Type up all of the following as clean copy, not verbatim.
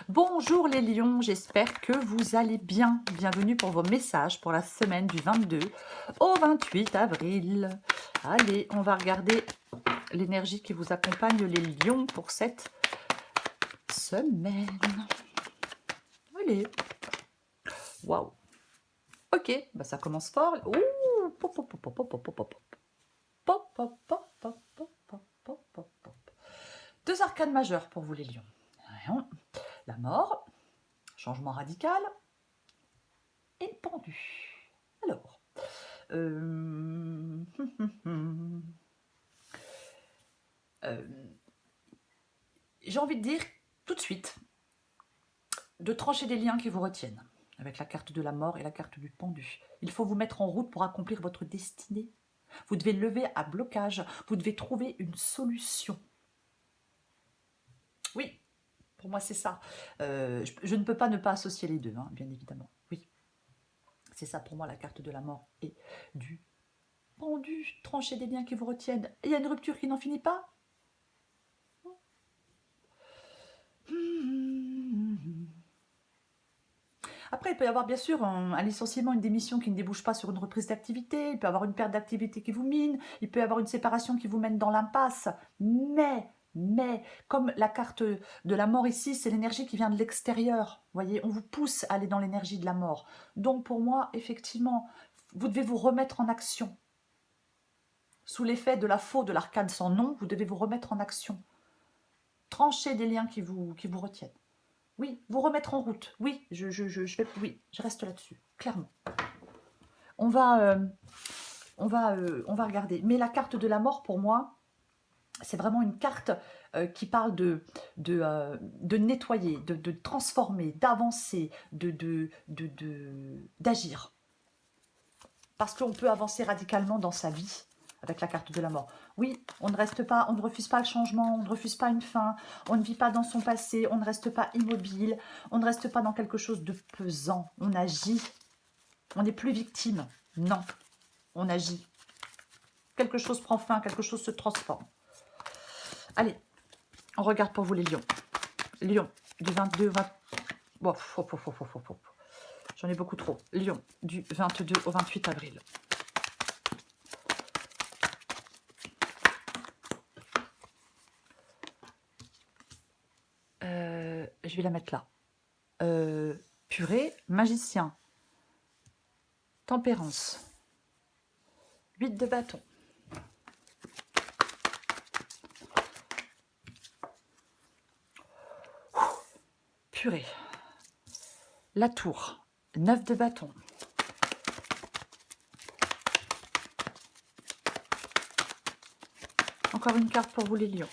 Bonjour les lions, j'espère que vous allez bien. Bienvenue pour vos messages pour la semaine du 22 au 28 avril. Allez, on va regarder l'énergie qui vous accompagne les lions pour cette semaine. Allez. Waouh. Ok, bah ça commence fort. Ouh, pop, pop, pop, pop, pop, pop, pop, pop. Pop, pop, pop, pop, pop, pop, pop, pop, pop. Deux arcanes majeures pour vous les lions. La mort, changement radical et le pendu. Alors, euh, j'ai envie de dire tout de suite de trancher des liens qui vous retiennent avec la carte de la mort et la carte du pendu. Il faut vous mettre en route pour accomplir votre destinée. Vous devez lever à blocage. Vous devez trouver une solution. Oui, pour moi c'est ça. Je ne peux pas ne pas associer les deux, hein, bien évidemment. Oui, c'est ça pour moi la carte de la mort et du pendu. Trancher des liens qui vous retiennent. Il y a une rupture qui n'en finit pas. Après, il peut y avoir bien sûr un licenciement, une démission qui ne débouche pas sur une reprise d'activité, il peut y avoir une perte d'activité qui vous mine, il peut y avoir une séparation qui vous mène dans l'impasse, mais, comme la carte de la mort ici, c'est l'énergie qui vient de l'extérieur, voyez, on vous pousse à aller dans l'énergie de la mort. Donc pour moi, effectivement, vous devez vous remettre en action. Sous l'effet de la faux de l'arcane sans nom, vous devez vous remettre en action. Trancher des liens qui vous retiennent. Oui, vous remettre en route. Oui, je reste là-dessus, clairement. On va regarder. Mais la carte de la mort, pour moi, c'est vraiment une carte qui parle de nettoyer, de transformer, d'avancer, d'agir. Parce qu'on peut avancer radicalement dans sa vie avec la carte de la mort. Oui, on ne reste pas, on ne refuse pas le changement, on ne refuse pas une fin, on ne vit pas dans son passé, on ne reste pas immobile, on ne reste pas dans quelque chose de pesant, on agit. On n'est plus victime, non, on agit. Quelque chose prend fin, quelque chose se transforme. Allez, on regarde pour vous les lions. Lion, du 22 au 20... Bon, j'en ai beaucoup trop. Lion, du 22 au 28 avril. Je vais la mettre là. Purée, magicien. Tempérance. 8 de bâton. Purée. La tour. 9 de bâton. Encore une carte pour vous les lions.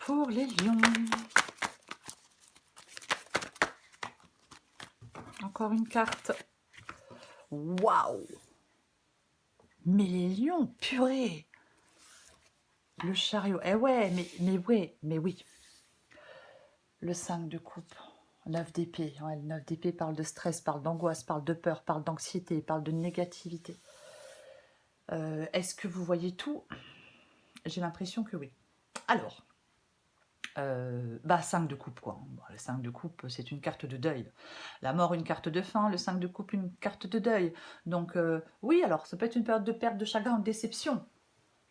Pour les lions. Encore une carte. Waouh! Mais les lions, purée! Le chariot. Eh ouais, mais oui. Le 5 de coupe. 9 d'épée. Ouais, le 9 d'épée parle de stress, parle d'angoisse, parle de peur, parle d'anxiété, parle de négativité. Est-ce que vous voyez tout? J'ai l'impression que oui. Alors, 5 de coupe, quoi. Bon, le 5 de coupe, c'est une carte de deuil. La mort, une carte de fin. Le 5 de coupe, une carte de deuil. Donc, oui, alors, ça peut être une période de perte, de chagrin, de déception.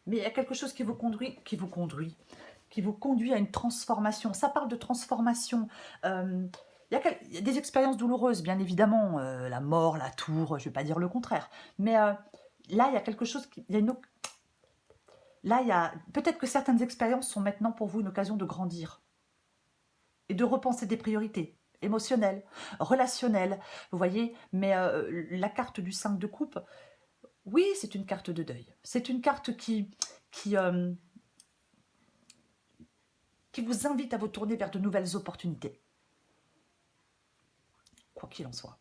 Mais il y a quelque chose qui vous conduit à une transformation. Ça parle de transformation. Il y a des expériences douloureuses, bien évidemment. La mort, la tour, je ne vais pas dire le contraire. Mais là, il y a quelque chose... Là, il y a peut-être que certaines expériences sont maintenant pour vous une occasion de grandir et de repenser des priorités émotionnelles, relationnelles, vous voyez. Mais la carte du 5 de coupe, oui, c'est une carte de deuil. C'est une carte qui vous invite à vous tourner vers de nouvelles opportunités. Quoi qu'il en soit.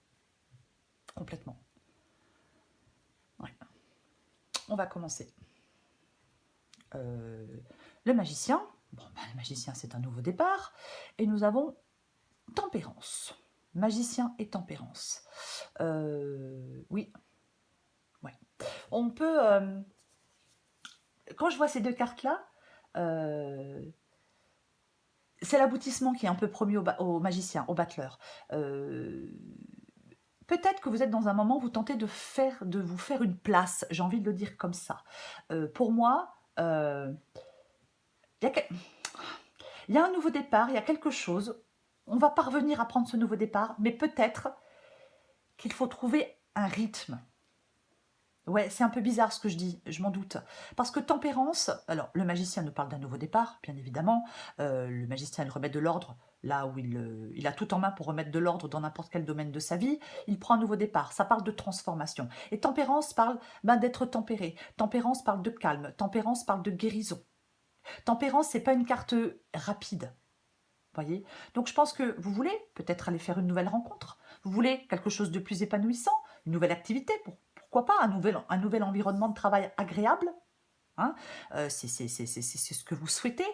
Complètement. Ouais. On va commencer. Le magicien. Bon, le magicien, c'est un nouveau départ. Et nous avons tempérance. Magicien et tempérance. Oui. Ouais. On peut... quand je vois ces deux cartes-là, c'est l'aboutissement qui est un peu promis au magicien, au battleur. Peut-être que vous êtes dans un moment où vous tentez de vous faire une place, j'ai envie de le dire comme ça. Pour moi, il y a un nouveau départ, il y a quelque chose. On va parvenir à prendre ce nouveau départ, mais peut-être qu'il faut trouver un rythme. Ouais, c'est un peu bizarre ce que je dis, je m'en doute. Parce que tempérance, alors le magicien nous parle d'un nouveau départ, bien évidemment. Le magicien, il remet de l'ordre là où il a tout en main pour remettre de l'ordre dans n'importe quel domaine de sa vie. Il prend un nouveau départ, ça parle de transformation. Et tempérance parle d'être tempéré. Tempérance parle de calme. Tempérance parle de guérison. Tempérance, c'est pas une carte rapide. Voyez. Donc je pense que vous voulez peut-être aller faire une nouvelle rencontre. Vous voulez quelque chose de plus épanouissant, une nouvelle activité, pourquoi pas un nouvel environnement de travail agréable, hein, c'est ce que vous souhaitez.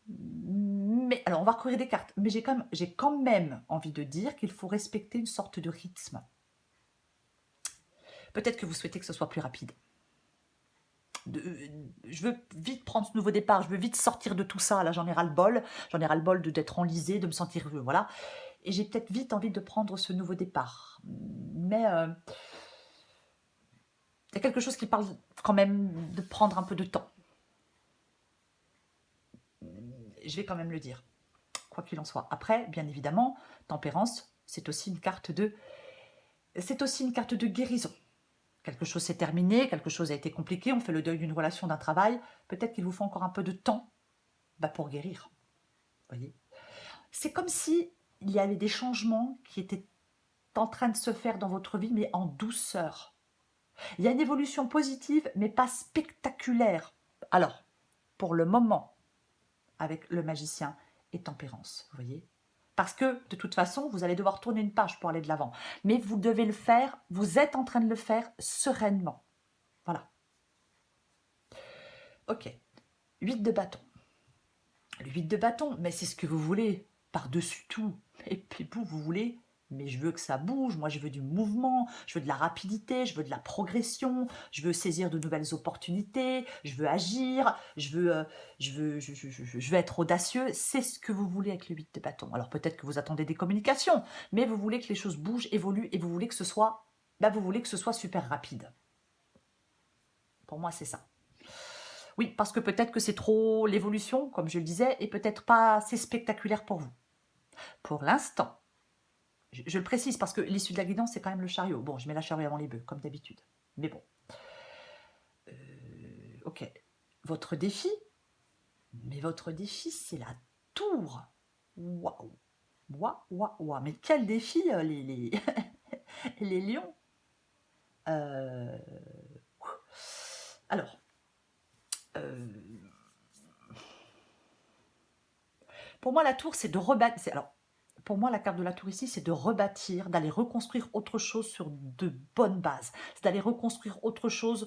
Mais alors on va recourir des cartes, mais j'ai quand même envie de dire qu'il faut respecter une sorte de rythme. Peut-être que vous souhaitez que ce soit plus rapide. Je veux vite prendre ce nouveau départ, je veux vite sortir de tout ça, là j'en ai ras-le-bol, d'être enlisée, de me sentir, voilà, et j'ai peut-être vite envie de prendre ce nouveau départ, mais il y a quelque chose qui parle quand même de prendre un peu de temps. Je vais quand même le dire, quoi qu'il en soit. Après, bien évidemment, tempérance, c'est aussi une carte de guérison. Quelque chose s'est terminé, quelque chose a été compliqué, on fait le deuil d'une relation, d'un travail. Peut-être qu'il vous faut encore un peu de temps pour guérir. Voyez. C'est comme si il y avait des changements qui étaient en train de se faire dans votre vie, mais en douceur. Il y a une évolution positive, mais pas spectaculaire. Alors, pour le moment, avec le magicien et tempérance, vous voyez. Parce que, de toute façon, vous allez devoir tourner une page pour aller de l'avant. Mais vous devez le faire, vous êtes en train de le faire sereinement. Voilà. Ok. 8 de bâton. Le 8 de bâton, mais c'est ce que vous voulez, par-dessus tout. Et puis vous voulez, mais je veux que ça bouge, moi je veux du mouvement, je veux de la rapidité, je veux de la progression, je veux saisir de nouvelles opportunités, je veux agir, je veux être audacieux. C'est ce que vous voulez avec le 8 de bâton. Alors peut-être que vous attendez des communications, mais vous voulez que les choses bougent, évoluent, et vous voulez que ce soit, super rapide. Pour moi, c'est ça. Oui, parce que peut-être que c'est trop l'évolution, comme je le disais, et peut-être pas assez spectaculaire pour vous. Pour l'instant, je le précise parce que l'issue de la guidance, c'est quand même le chariot. Bon, je mets la chariot avant les bœufs, comme d'habitude. Mais bon. Ok. Votre défi, c'est la tour. Waouh. Waouh, waouh, waouh. Mais quel défi, les lions. Alors, pour moi, la tour, c'est de rebâtir. Alors, pour moi, la carte de la tour ici, c'est de rebâtir, d'aller reconstruire autre chose sur de bonnes bases. C'est d'aller reconstruire autre chose,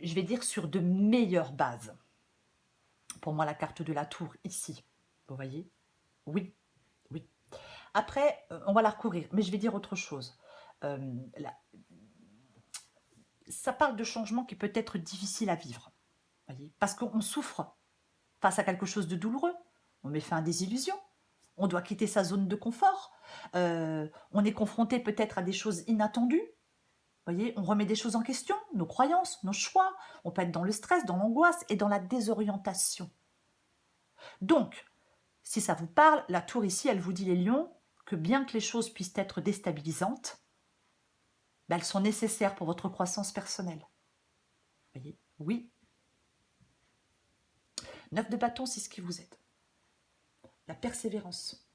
je vais dire, sur de meilleures bases. Pour moi, la carte de la tour ici, vous voyez? Oui, oui. Après, on va la recourir, mais je vais dire autre chose. Ça parle de changement qui peut être difficile à vivre, voyez, parce qu'on souffre face à quelque chose de douloureux. On met fin à des illusions. On doit quitter sa zone de confort. On est confronté peut-être à des choses inattendues. Voyez, on remet des choses en question, nos croyances, nos choix. On peut être dans le stress, dans l'angoisse et dans la désorientation. Donc, si ça vous parle, la tour ici, elle vous dit les lions, que bien que les choses puissent être déstabilisantes, elles sont nécessaires pour votre croissance personnelle. Voyez, oui. 9 de bâton, c'est ce qui vous aide. La persévérance.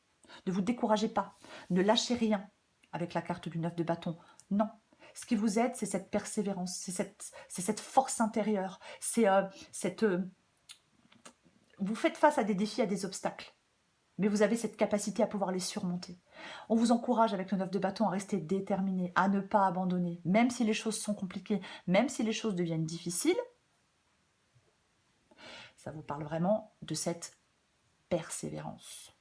Ne vous découragez pas. Ne lâchez rien avec la carte du 9 de bâton. Non. Ce qui vous aide, c'est cette persévérance, c'est cette force intérieure, c'est vous faites face à des défis, à des obstacles, mais vous avez cette capacité à pouvoir les surmonter. On vous encourage avec le 9 de bâton à rester déterminé, à ne pas abandonner, même si les choses sont compliquées, même si les choses deviennent difficiles. Ça vous parle vraiment de cette persévérance.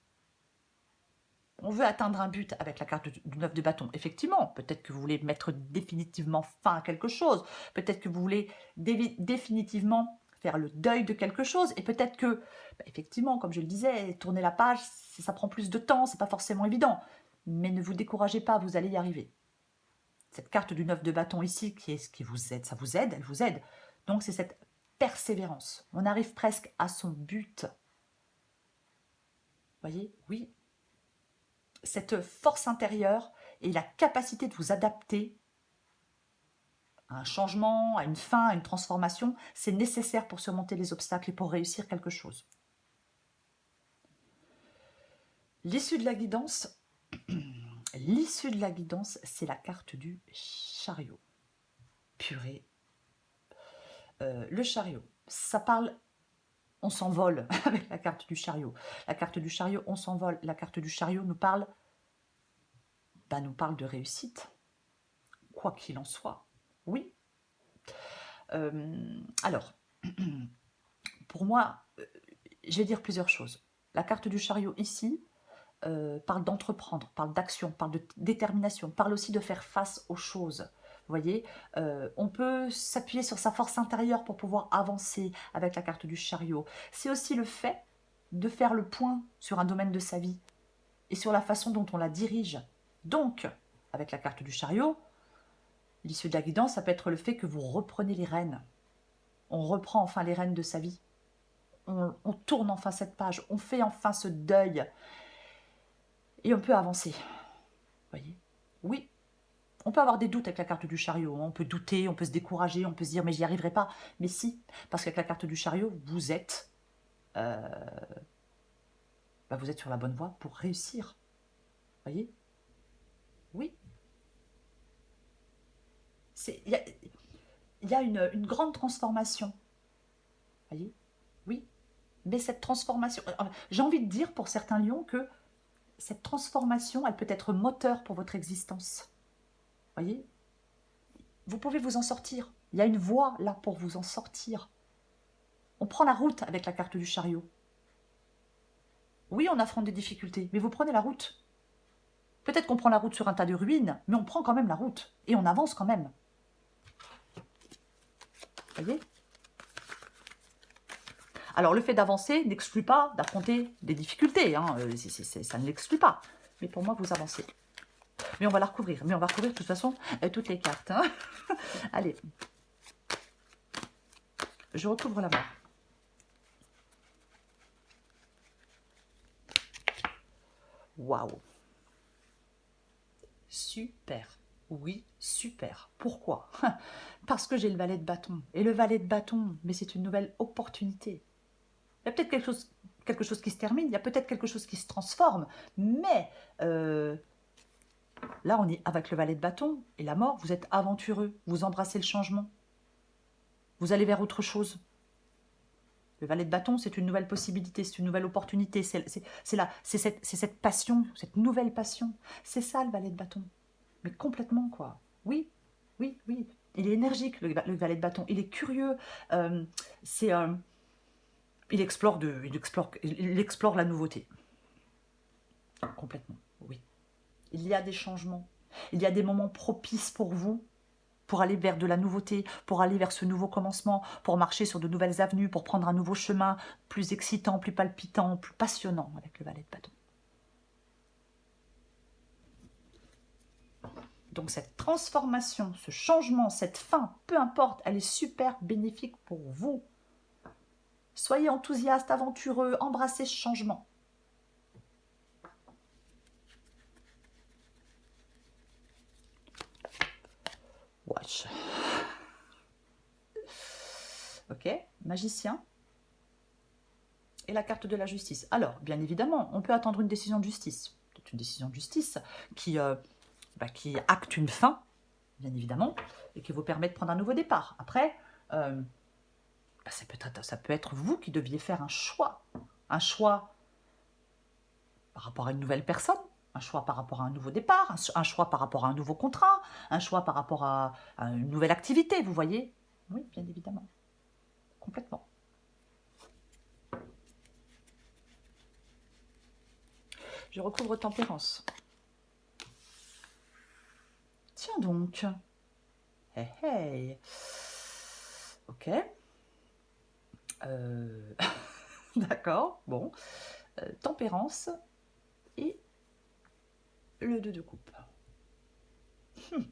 On veut atteindre un but avec la carte du 9 de bâton. Effectivement, peut-être que vous voulez mettre définitivement fin à quelque chose. Peut-être que vous voulez définitivement faire le deuil de quelque chose. Et peut-être que, bah, effectivement, comme je le disais, tourner la page, ça prend plus de temps, c'est pas forcément évident. Mais ne vous découragez pas, vous allez y arriver. Cette carte du 9 de bâton ici, qui est ce qui vous aide, ça vous aide, elle vous aide. Donc c'est cette persévérance. On arrive presque à son but. Voyez, oui. Cette force intérieure et la capacité de vous adapter à un changement, à une fin, à une transformation, c'est nécessaire pour surmonter les obstacles et pour réussir quelque chose. L'issue de la guidance, c'est la carte du chariot. Purée. Le chariot, ça parle, on s'envole avec la carte du chariot. La carte du chariot, on s'envole. La carte du chariot nous parle de réussite, quoi qu'il en soit. Oui. Alors, pour moi, je vais dire plusieurs choses. La carte du chariot ici parle d'entreprendre, parle d'action, parle de détermination, parle aussi de faire face aux choses. Vous voyez, on peut s'appuyer sur sa force intérieure pour pouvoir avancer avec la carte du chariot. C'est aussi le fait de faire le point sur un domaine de sa vie et sur la façon dont on la dirige. Donc, avec la carte du chariot, l'issue de la guidance, ça peut être le fait que vous reprenez les rênes. On reprend enfin les rênes de sa vie. On tourne enfin cette page, on fait enfin ce deuil. Et on peut avancer. Vous voyez? Oui. On peut avoir des doutes avec la carte du chariot. On peut douter, on peut se décourager, on peut se dire mais j'y arriverai pas. Mais si, parce qu'avec la carte du chariot, vous êtes sur la bonne voie pour réussir. Vous voyez? Oui. Il y a une grande transformation. Vous voyez? Oui. Mais cette transformation, j'ai envie de dire pour certains lions que cette transformation, elle peut être moteur pour votre existence. Vous voyez? Vous pouvez vous en sortir. Il y a une voie là pour vous en sortir. On prend la route avec la carte du chariot. Oui, on affronte des difficultés, mais vous prenez la route. Peut-être qu'on prend la route sur un tas de ruines, mais on prend quand même la route. Et on avance quand même. Vous voyez? Alors, le fait d'avancer n'exclut pas d'affronter des difficultés. Hein. Ça ne l'exclut pas. Mais pour moi, vous avancez. Mais on va la recouvrir. Mais on va recouvrir de toute façon toutes les cartes. Hein. Allez. Je recouvre la mort. Waouh. Super. Oui, super. Pourquoi? Parce que j'ai le valet de bâton. Et le valet de bâton, mais c'est une nouvelle opportunité. Il y a peut-être quelque chose qui se termine, il y a peut-être quelque chose qui se transforme, mais là, on est avec le valet de bâton et la mort, vous êtes aventureux, vous embrassez le changement. Vous allez vers autre chose. Le valet de bâton, c'est une nouvelle possibilité, c'est une nouvelle opportunité, c'est cette passion, cette nouvelle passion. C'est ça le valet de bâton. Mais complètement, quoi. Oui, oui, oui. Il est énergique, le valet de bâton. Il est curieux. Il explore la nouveauté. Complètement, oui. Il y a des changements. Il y a des moments propices pour vous, pour aller vers de la nouveauté, pour aller vers ce nouveau commencement, pour marcher sur de nouvelles avenues, pour prendre un nouveau chemin plus excitant, plus palpitant, plus passionnant avec le valet de bâton. Donc cette transformation, ce changement, cette fin, peu importe, elle est super bénéfique pour vous. Soyez enthousiaste, aventureux, embrassez ce changement. Watch. Ok, magicien. Et la carte de la justice. Alors, bien évidemment, on peut attendre une décision de justice. Peut-être une décision de justice qui acte une fin, bien évidemment, et qui vous permet de prendre un nouveau départ. Après, ça peut être vous qui deviez faire un choix par rapport à une nouvelle personne, un choix par rapport à un nouveau départ, un choix par rapport à un nouveau contrat, un choix par rapport à une nouvelle activité, vous voyez? Oui, bien évidemment. Complètement. Je recouvre tempérance. Tiens donc. Hey, hey. Ok. D'accord, bon. Tempérance et le 2 de coupe. 2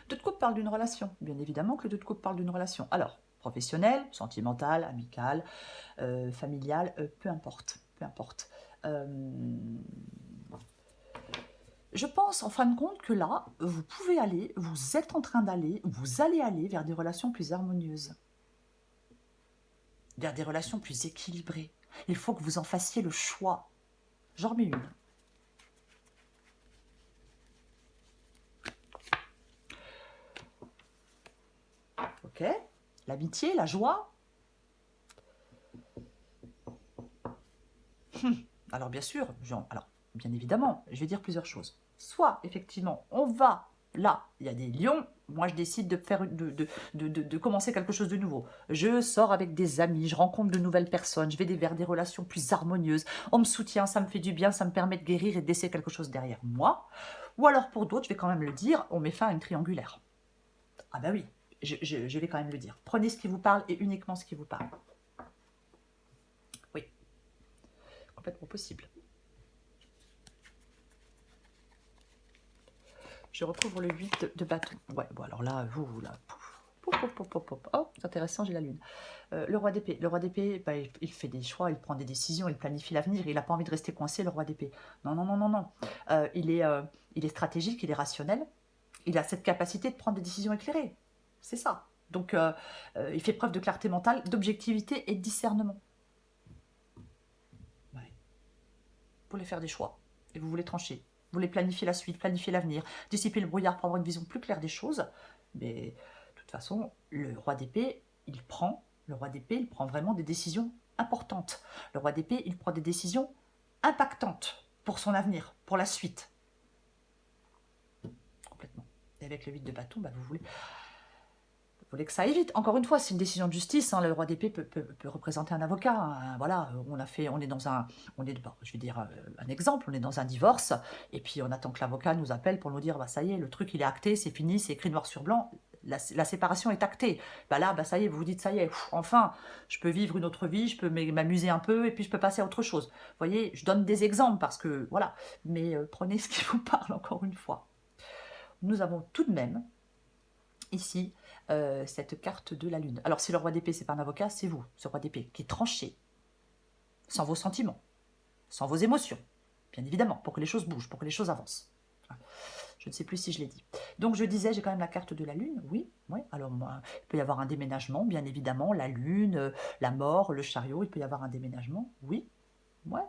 de coupe parle d'une relation. Bien évidemment que le 2 de coupe parle d'une relation. Alors, professionnelle, sentimentale, amicale, familiale, peu importe. Peu importe. Je pense en fin de compte que là, vous pouvez aller, vous êtes en train d'aller, vous allez aller vers des relations plus harmonieuses. Vers des relations plus équilibrées. Il faut que vous en fassiez le choix. J'en remets une. Ok. L'amitié, la joie. Alors bien sûr, alors bien évidemment, je vais dire plusieurs choses. Soit effectivement, on va là, il y a des lions. Moi, je décide de faire de commencer quelque chose de nouveau. Je sors avec des amis, je rencontre de nouvelles personnes, je vais vers des relations plus harmonieuses. On me soutient, ça me fait du bien, ça me permet de guérir et de laisser quelque chose derrière moi. Ou alors pour d'autres, je vais quand même le dire, on met fin à une triangulaire. Ah bah oui, je vais quand même le dire. Prenez ce qui vous parle et uniquement ce qui vous parle. Oui, complètement possible. Je recouvre le 8 de bâton. Ouais, bon alors là, vous, là, oh, c'est intéressant, j'ai la lune. Le roi d'épée. Le roi d'épée, bah, il fait des choix, il prend des décisions, il planifie l'avenir, il n'a pas envie de rester coincé, le roi d'épée. Non, non, non, non, non. Il est stratégique, il est rationnel, il a cette capacité de prendre des décisions éclairées. C'est ça. Donc, il fait preuve de clarté mentale, d'objectivité et de discernement. Ouais. Vous voulez faire des choix et vous voulez trancher. Vous voulez planifier la suite, planifier l'avenir, dissiper le brouillard pour avoir une vision plus claire des choses. Mais de toute façon, le roi d'épée, il prend vraiment des décisions importantes. Le roi d'épée, il prend des décisions impactantes pour son avenir, pour la suite. Complètement. Et avec le 8 de bâton, bah, vous voulez que ça aille vite. Encore une fois, c'est une décision de justice. Hein. Le roi d'épée peut représenter un avocat. Hein. Voilà, on est dans un, je vais dire un exemple, on est dans un divorce, et puis on attend que l'avocat nous appelle pour nous dire, bah ça y est, le truc il est acté, c'est fini, c'est écrit noir sur blanc, la séparation est actée. Bah là, bah ça y est, vous vous dites, ça y est, enfin, je peux vivre une autre vie, je peux m'amuser un peu, et puis je peux passer à autre chose. Vous voyez, je donne des exemples parce que, voilà, mais prenez ce qui vous parle encore une fois. Nous avons tout de même ici cette carte de la lune. Alors si le roi d'épée c'est pas un avocat, c'est vous, ce roi d'épée, qui est tranché, sans vos sentiments, sans vos émotions, bien évidemment, pour que les choses bougent, pour que les choses avancent. Je ne sais plus si je l'ai dit. Donc je disais, j'ai quand même la carte de la lune, oui. Alors moi, il peut y avoir un déménagement, bien évidemment, la lune, la mort, le chariot, il peut y avoir un déménagement, oui. Ouais.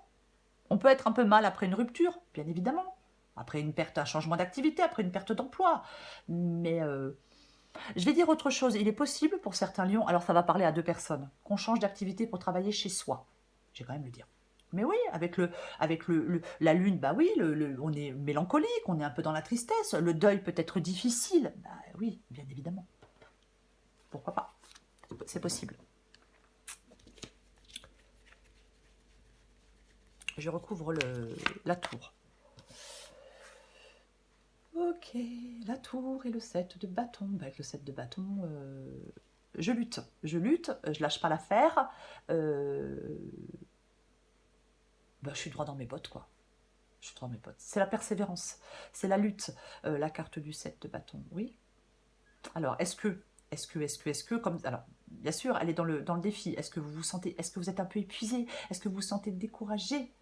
On peut être un peu mal après une rupture, bien évidemment. Après une perte, un changement d'activité, après une perte d'emploi. Mais je vais dire autre chose. Il est possible pour certains lions, alors ça va parler à 2 personnes, qu'on change d'activité pour travailler chez soi. Je vais quand même le dire. Mais oui, avec la lune, bah oui, on est mélancolique, on est un peu dans la tristesse. Le deuil peut être difficile. Bah oui, bien évidemment. Pourquoi pas? C'est possible. Je recouvre la tour. Ok, la tour et le 7 de bâton. Bah, avec le 7 de bâton, je lutte, je lâche pas l'affaire. Bah, je suis droit dans mes bottes, quoi. Je suis droit dans mes bottes. C'est la persévérance, c'est la lutte. La carte du 7 de bâton, oui. Alors, est-ce que, comme, alors, bien sûr, elle est dans le défi. Est-ce que vous êtes un peu épuisé? Est-ce que vous vous sentez découragé?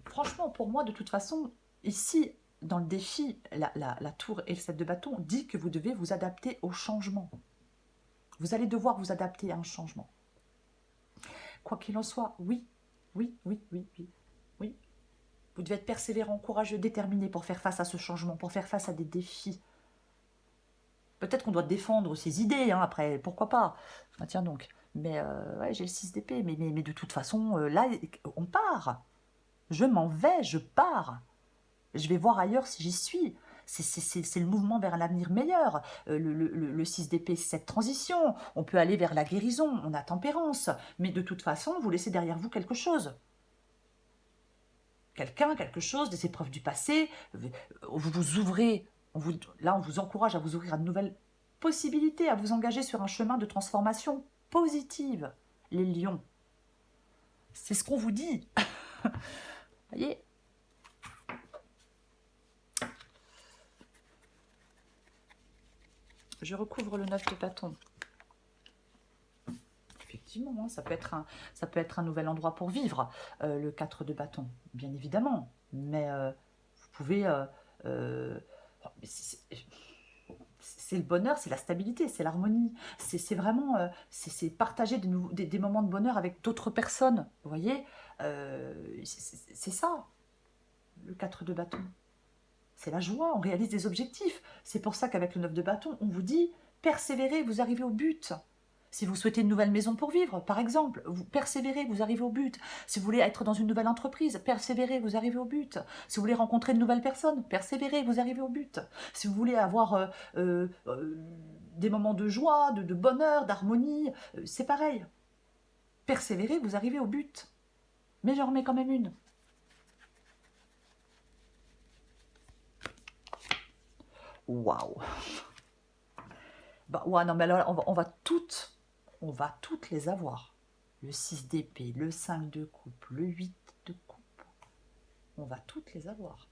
Franchement, pour moi, de toute façon, ici, dans le défi, la tour et le 7 de bâton dit que vous devez vous adapter au changement. Vous allez devoir vous adapter à un changement. Quoi qu'il en soit, oui. Vous devez être persévérant, courageux, déterminé pour faire face à ce changement, pour faire face à des défis. Peut-être qu'on doit défendre ses idées, hein, après, pourquoi pas. Tiens donc. Mais ouais, j'ai le 6 d'épée, mais de toute façon, là, on part. Je m'en vais, je pars. Je vais voir ailleurs si j'y suis. C'est le mouvement vers un avenir meilleur. Le 6 d'épée, c'est cette transition. On peut aller vers la guérison, on a tempérance. Mais de toute façon, vous laissez derrière vous quelque chose. quelqu'un, quelque chose, des épreuves du passé. Vous vous ouvrez, là on vous encourage à vous ouvrir à de nouvelles possibilités, à vous engager sur un chemin de transformation positive. Les lions, c'est ce qu'on vous dit. Voyez, je recouvre le 9 de bâton. Effectivement, hein, ça peut être un nouvel endroit pour vivre, le 4 de bâton, bien évidemment. Mais vous pouvez... c'est le bonheur, c'est la stabilité, c'est l'harmonie. C'est vraiment... c'est partager des moments de bonheur avec d'autres personnes. Vous voyez, c'est ça, le 4 de bâton. C'est la joie, on réalise des objectifs. C'est pour ça qu'avec le 9 de bâton, on vous dit, persévérez, vous arrivez au but. Si vous souhaitez une nouvelle maison pour vivre, par exemple, vous persévérez, vous arrivez au but. Si vous voulez être dans une nouvelle entreprise, persévérez, vous arrivez au but. Si vous voulez rencontrer de nouvelles personnes, persévérez, vous arrivez au but. Si vous voulez avoir des moments de joie, de bonheur, d'harmonie, c'est pareil. Persévérez, vous arrivez au but. Mais j'en remets quand même une. Waouh. Bah, ouais, non, mais alors, on va toutes les avoir. Le 6 d'épée, le 5 de coupe, le 8 de coupe. On va toutes les avoir.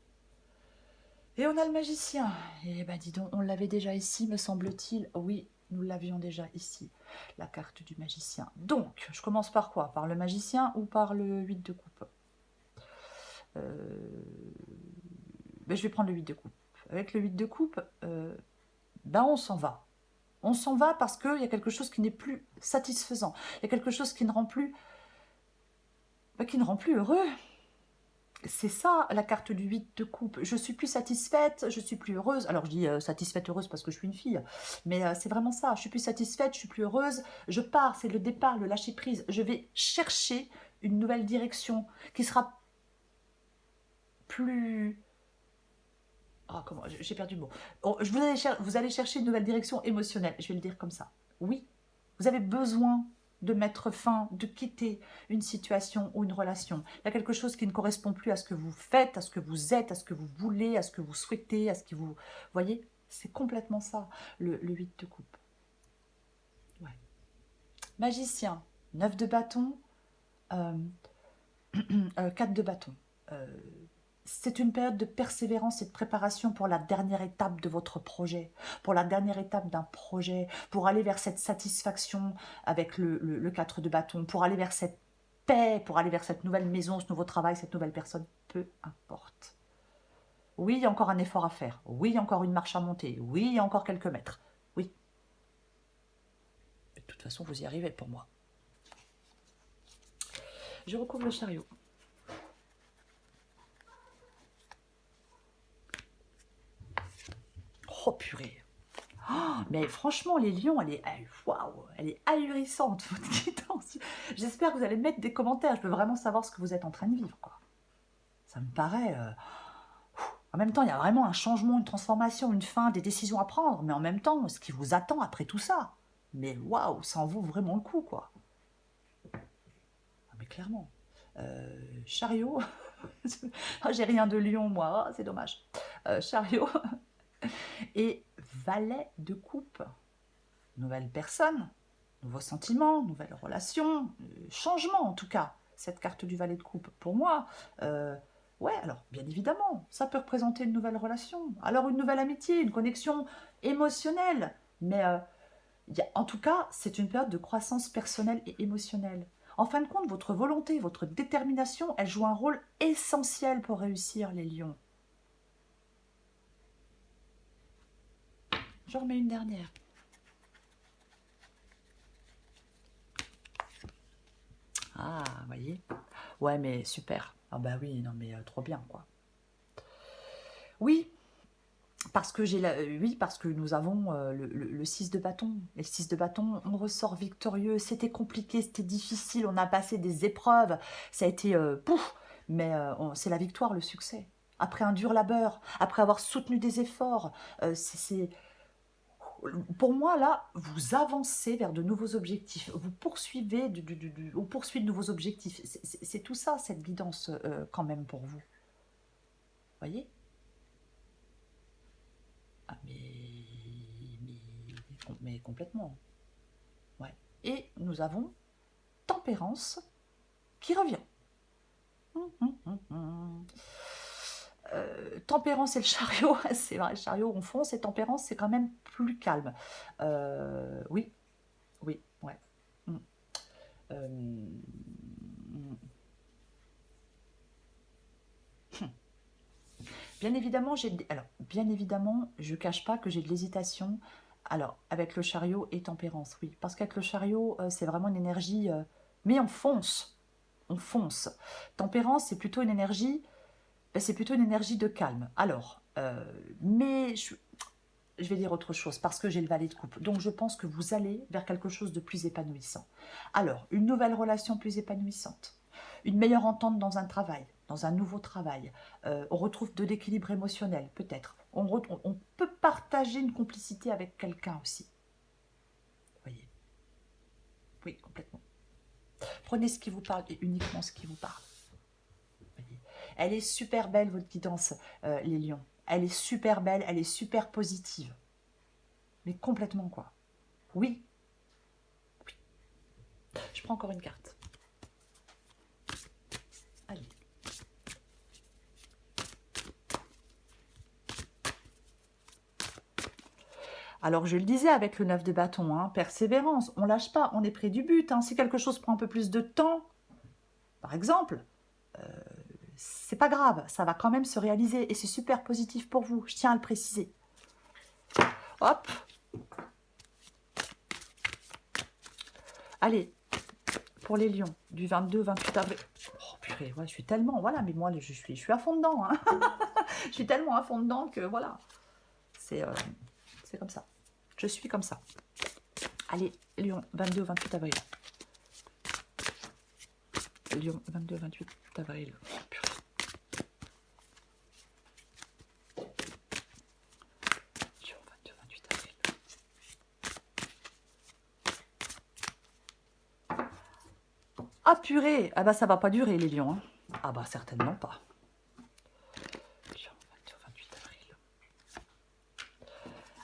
Et on a le magicien. Eh ben dis donc, on l'avait déjà ici, me semble-t-il. Oui, nous l'avions déjà ici, la carte du magicien. Donc, je commence par quoi? Par le magicien ou par le 8 de coupe? Ben, je vais prendre le 8 de coupe. Avec le 8 de coupe, ben on s'en va. On s'en va parce qu'il y a quelque chose qui n'est plus satisfaisant. Il y a quelque chose qui ne rend plus, heureux. C'est ça, la carte du 8 de coupe. Je suis plus satisfaite, je suis plus heureuse. Alors, je dis satisfaite, heureuse parce que je suis une fille. Mais c'est vraiment ça. Je suis plus satisfaite, je suis plus heureuse. Je pars, c'est le départ, le lâcher-prise. Je vais chercher une nouvelle direction qui sera plus... Oh, comment j'ai perdu le mot. Oh, vous allez chercher une nouvelle direction émotionnelle. Je vais le dire comme ça. Oui, vous avez besoin de mettre fin, de quitter une situation ou une relation. Il y a quelque chose qui ne correspond plus à ce que vous faites, à ce que vous êtes, à ce que vous voulez, à ce que vous souhaitez, à ce que vous... voyez, c'est complètement ça, le 8 de coupe. Ouais. Magicien, 9 de bâton, 4 de bâton. C'est une période de persévérance et de préparation pour la dernière étape de votre projet, pour la dernière étape d'un projet, pour aller vers cette satisfaction avec le 4 de bâton, pour aller vers cette paix, pour aller vers cette nouvelle maison, ce nouveau travail, cette nouvelle personne, peu importe. Oui, il y a encore un effort à faire. Oui, il y a encore une marche à monter. Oui, il y a encore quelques mètres. Oui. De toute façon, vous y arrivez pour moi. Je recouvre le chariot. Oh purée. Oh, mais franchement, les lions, waouh, elle est ahurissante, votre guidance. J'espère que vous allez mettre des commentaires. Je veux vraiment savoir ce que vous êtes en train de vivre, quoi. Ça me paraît... En même temps, il y a vraiment un changement, une transformation, une fin, des décisions à prendre. Mais en même temps, ce qui vous attend après tout ça. Mais waouh, ça en vaut vraiment le coup, quoi. Ah, mais clairement. Chariot. J'ai rien de lion, moi. Oh, c'est dommage. Chariot. Et valet de coupe. Nouvelle personne, nouveaux sentiments, nouvelles relations, changement en tout cas. Cette carte du valet de coupe, pour moi, ouais, alors bien évidemment, ça peut représenter une nouvelle relation. Alors une nouvelle amitié, une connexion émotionnelle. Mais en tout cas, c'est une période de croissance personnelle et émotionnelle. En fin de compte, votre volonté, votre détermination, elle joue un rôle essentiel pour réussir, les lions. J'en remets une dernière. Ah, vous voyez. Ouais, mais super. Ah bah oui, non mais trop bien, quoi. Oui, parce que oui, parce que nous avons le 6 de bâton. Et le 6 de bâton, on ressort victorieux. C'était compliqué, c'était difficile, on a passé des épreuves. Ça a été pouf, mais c'est la victoire, le succès. Après un dur labeur, après avoir soutenu des efforts, Pour moi, là, vous avancez vers de nouveaux objectifs. Vous poursuivez, on poursuit de nouveaux objectifs. C'est tout ça, cette guidance, quand même, pour vous. Voyez? Ah, mais complètement. Ouais. Et nous avons tempérance qui revient. Tempérance et le chariot, c'est vrai, le chariot on fonce, et tempérance c'est quand même plus calme. Oui, oui, ouais. Mm. Euh, Bien évidemment, bien évidemment, je cache pas que j'ai de l'hésitation. Alors, avec le chariot et tempérance, oui, parce qu'avec le chariot, c'est vraiment une énergie, mais on fonce, on fonce. Tempérance, c'est plutôt une énergie, ben, c'est plutôt une énergie de calme. Alors, mais je vais dire autre chose parce que j'ai le valet de coupe. Donc, je pense que vous allez vers quelque chose de plus épanouissant. Alors, une nouvelle relation plus épanouissante, une meilleure entente dans un travail, dans un nouveau travail. On retrouve de l'équilibre émotionnel, peut-être. On peut partager une complicité avec quelqu'un aussi. Vous voyez? Oui, complètement. Prenez ce qui vous parle et uniquement ce qui vous parle. Voyez. Elle est super belle, votre guidance, les lions. Elle est super belle, elle est super positive. Mais complètement, quoi. Oui, oui. Je prends encore une carte. Allez. Alors, je le disais avec le 9 de bâton, hein, persévérance, on lâche pas, on est près du but. Hein. Si quelque chose prend un peu plus de temps, par exemple, c'est pas grave, ça va quand même se réaliser et c'est super positif pour vous, je tiens à le préciser. Hop. Allez, pour les lions, du 22-28 avril. Oh purée, ouais, je suis tellement, voilà, mais moi je suis à fond dedans. Hein. Je suis tellement à fond dedans que voilà, c'est comme ça. Je suis comme ça. Allez, Lion, 22-28 avril. Lion, 22-28 avril. Oh, purée. Lion, 22-28 avril. Ah purée, ah bah ça va pas durer les lions. Hein. Ah bah certainement pas. Lion, 22-28 avril.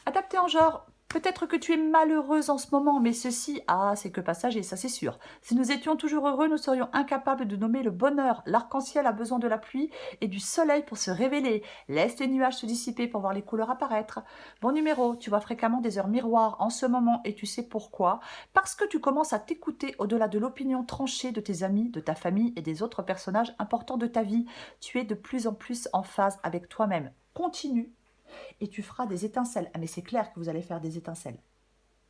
Adapté en genre. Peut-être que tu es malheureuse en ce moment, mais ceci, c'est que passager, ça c'est sûr. Si nous étions toujours heureux, nous serions incapables de nommer le bonheur. L'arc-en-ciel a besoin de la pluie et du soleil pour se révéler. Laisse les nuages se dissiper pour voir les couleurs apparaître. Bon numéro, tu vois fréquemment des heures miroirs en ce moment et tu sais pourquoi. Parce que tu commences à t'écouter au-delà de l'opinion tranchée de tes amis, de ta famille et des autres personnages importants de ta vie. Tu es de plus en plus en phase avec toi-même. Continue. Et tu feras des étincelles. Ah mais c'est clair que vous allez faire des étincelles.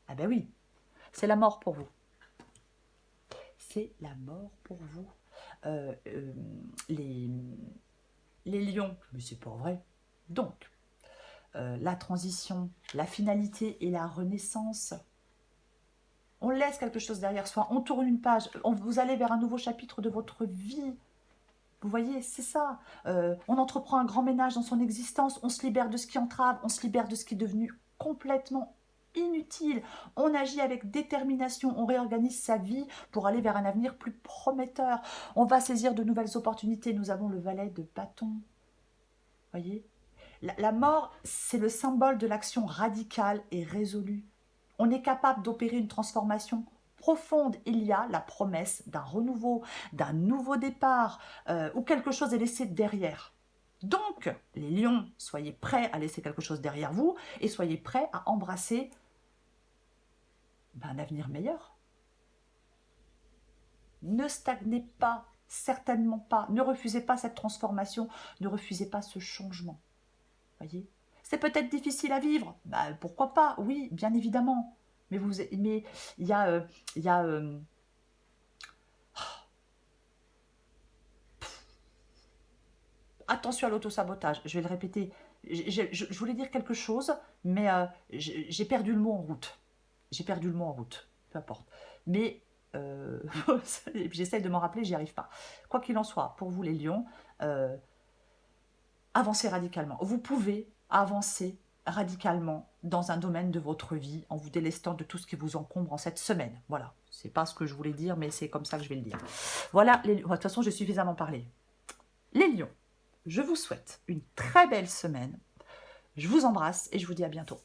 Ah ben oui, c'est la mort pour vous. C'est la mort pour vous. Euh, euh, les, les lions, mais c'est pas vrai. Donc, la transition, la finalité et la renaissance. On laisse quelque chose derrière soi, on tourne une page, vous allez vers un nouveau chapitre de votre vie. Vous voyez, c'est ça. On entreprend un grand ménage dans son existence, on se libère de ce qui entrave, on se libère de ce qui est devenu complètement inutile. On agit avec détermination, on réorganise sa vie pour aller vers un avenir plus prometteur. On va saisir de nouvelles opportunités. Nous avons le valet de bâton. Voyez, la mort, c'est le symbole de l'action radicale et résolue. On est capable d'opérer une transformation profonde. Il y a la promesse d'un renouveau, d'un nouveau départ, où quelque chose est laissé derrière. Donc, les lions, soyez prêts à laisser quelque chose derrière vous et soyez prêts à embrasser un avenir meilleur. Ne stagnez pas, certainement pas. Ne refusez pas cette transformation, ne refusez pas ce changement. Voyez, c'est peut-être difficile à vivre, pourquoi pas, oui, bien évidemment. Mais il y a, attention à l'autosabotage, je vais le répéter. Je voulais dire quelque chose, mais j'ai perdu le mot en route. J'ai perdu le mot en route, peu importe. Mais j'essaye de m'en rappeler, j'y arrive pas. Quoi qu'il en soit, pour vous les lions, avancez radicalement. Vous pouvez avancer radicalement dans un domaine de votre vie en vous délestant de tout ce qui vous encombre en cette semaine. Voilà, c'est pas ce que je voulais dire, mais c'est comme ça que je vais le dire. Voilà, de toute façon, j'ai suffisamment parlé. Les lions, je vous souhaite une très belle semaine. Je vous embrasse et je vous dis à bientôt.